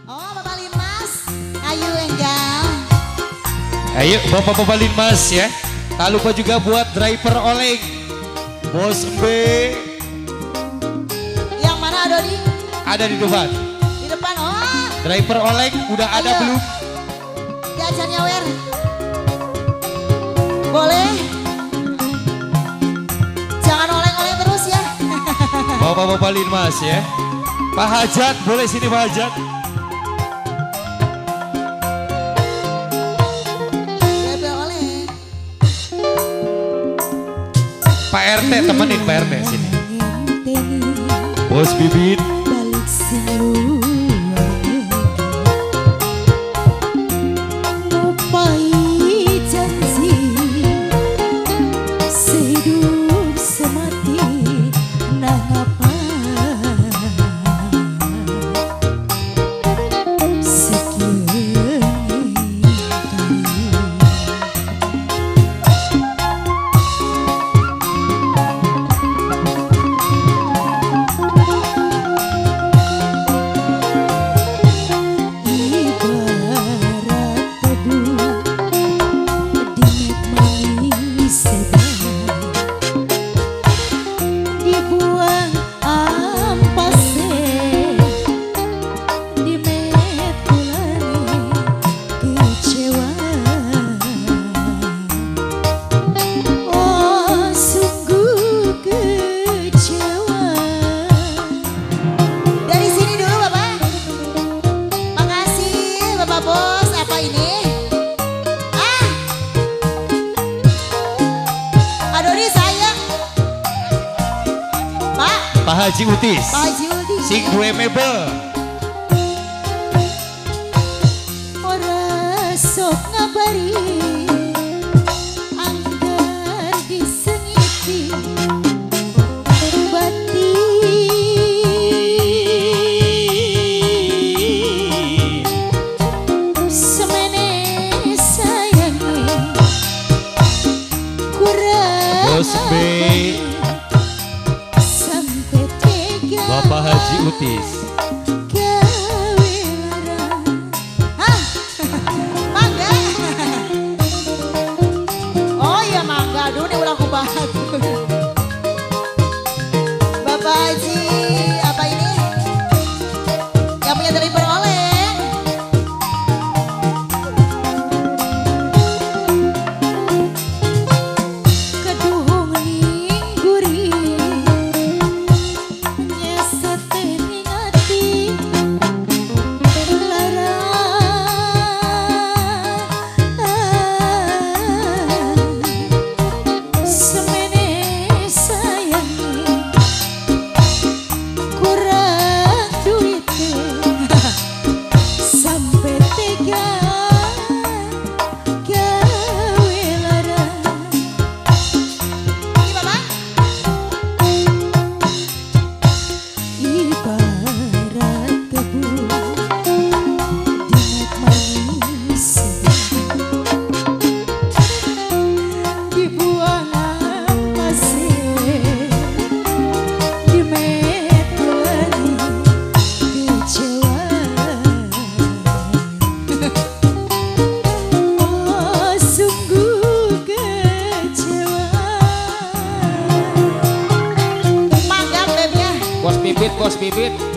Oh, Bapak Linmas, ayo Enggak. Ayo Bapak-Bapak Linmas ya. Tak lupa juga buat driver oleng. Bos B. Yang mana Dodi? Ada di depan. Di depan, oh. Driver oleng udah ada Ayo. belum? Diajar nyawer. Boleh? Jangan oleng-oleng terus ya. Bapak-Bapak Linmas ya. Pak Hajat boleh sini Pak Hajat. Bebe oleh. Pak RT temenin Pak RT sini. Bos Bibit. Balik selalu ngupai janji sehidup semati nang apa sekian kali. Pak Haji Utis. Pak Haji Utis. Sing dua mebel. Ora sok ngabari anggar disengiti bati semene sayangi kurang Bos B. Bapak Haji Utis. Hah? Mangga. Oh iya mangga, aduh ini udah aku bahas. Bapak Haji, apa ini? Yang punya driver oleng. Keduhung ning gurih. Bos Bibit.